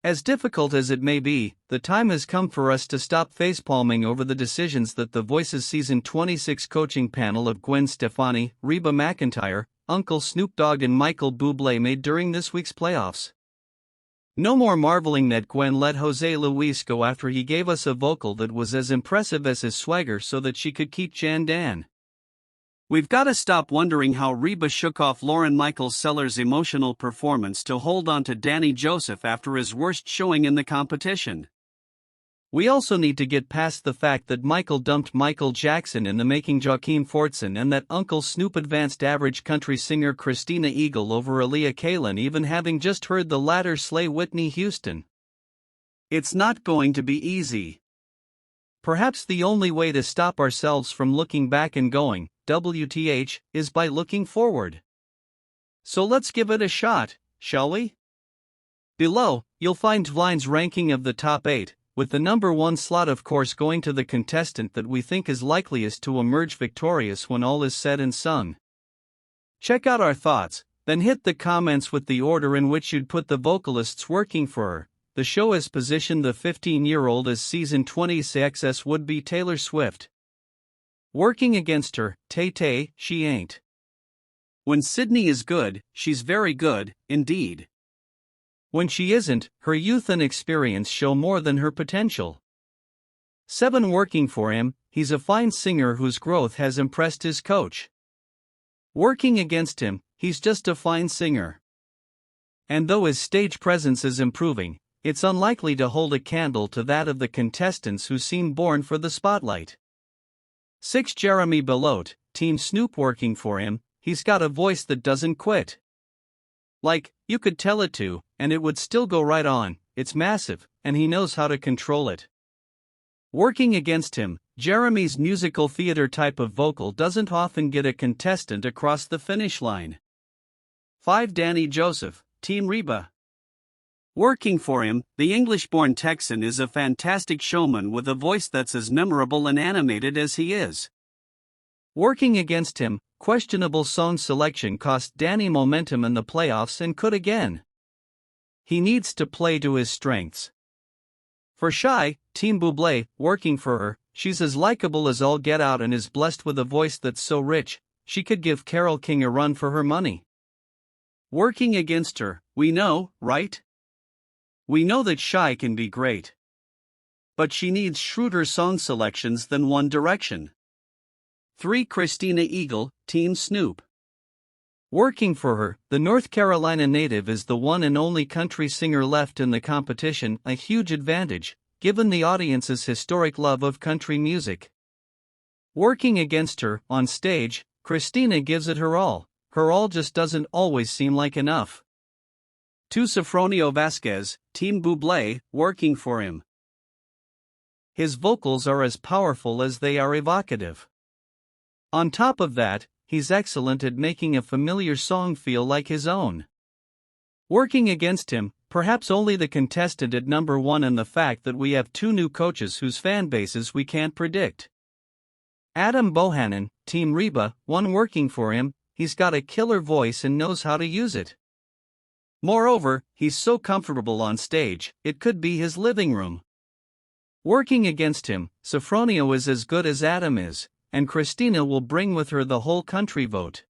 As difficult as it may be, the time has come for us to stop facepalming over the decisions that the Voice's Season 26 coaching panel of Gwen Stefani, Reba McEntire, Uncle Snoop Dogg and Michael Bublé made during this week's playoffs. No more marveling that Gwen let Jose Luis go after he gave us a vocal that was as impressive as his swagger so that she could keep Jan Dan. We've got to stop wondering how Reba shook off Lauren Michael Sellers' emotional performance to hold on to Danny Joseph after his worst showing in the competition. We also need to get past the fact that Michael dumped Michael Jackson in the making Joaquin Fortson and that Uncle Snoop advanced average country singer Christina Eagle over Aaliyah Kalen even having just heard the latter slay Whitney Houston. It's not going to be easy. Perhaps the only way to stop ourselves from looking back and going, WTH, is by looking forward. So let's give it a shot, shall we? Below, you'll find Vline's ranking of the top 8, with the number 1 slot of course going to the contestant that we think is likeliest to emerge victorious when all is said and sung. Check out our thoughts, then hit the comments with the order in which you'd put the vocalists working for her. The show has positioned the 15-year-old as Season 26's would-be Taylor Swift. Working against her, Tay-Tay, she ain't. When Sydney is good, she's very good, indeed. When she isn't, her youth and experience show more than her potential. 7 working for him, he's a fine singer whose growth has impressed his coach. Working against him, he's just a fine singer. And though his stage presence is improving, it's unlikely to hold a candle to that of the contestants who seem born for the spotlight. 6 Jeremy Belote, Team Snoop working for him, he's got a voice that doesn't quit. Like, you could tell it to, and it would still go right on, it's massive, and he knows how to control it. Working against him, Jeremy's musical theater type of vocal doesn't often get a contestant across the finish line. 5 Danny Joseph, Team Reba. Working for him, the English-born Texan is a fantastic showman with a voice that's as memorable and animated as he is. Working against him, questionable song selection cost Danny momentum in the playoffs and could again. He needs to play to his strengths. For Shy, Team Bublé, working for her, she's as likable as all get out and is blessed with a voice that's so rich, she could give Carole King a run for her money. Working against her, we know, right? We know that Shy can be great. But she needs shrewder song selections than One Direction. 3 Christina Eagle, Team Snoop. Working for her, the North Carolina native is the one and only country singer left in the competition, a huge advantage, given the audience's historic love of country music. Working against her, on stage, Christina gives it her all just doesn't always seem like enough. 2 Sofronio Vasquez, Team Bublé, working for him. His vocals are as powerful as they are evocative. On top of that, he's excellent at making a familiar song feel like his own. Working against him, perhaps only the contestant at number 1 and the fact that we have 2 new coaches whose fan bases we can't predict. Adam Bohannon, Team Reba, 1 working for him, he's got a killer voice and knows how to use it. Moreover, he's so comfortable on stage, it could be his living room. Working against him, Sofronio is as good as Adam is, and Christina will bring with her the whole country vote.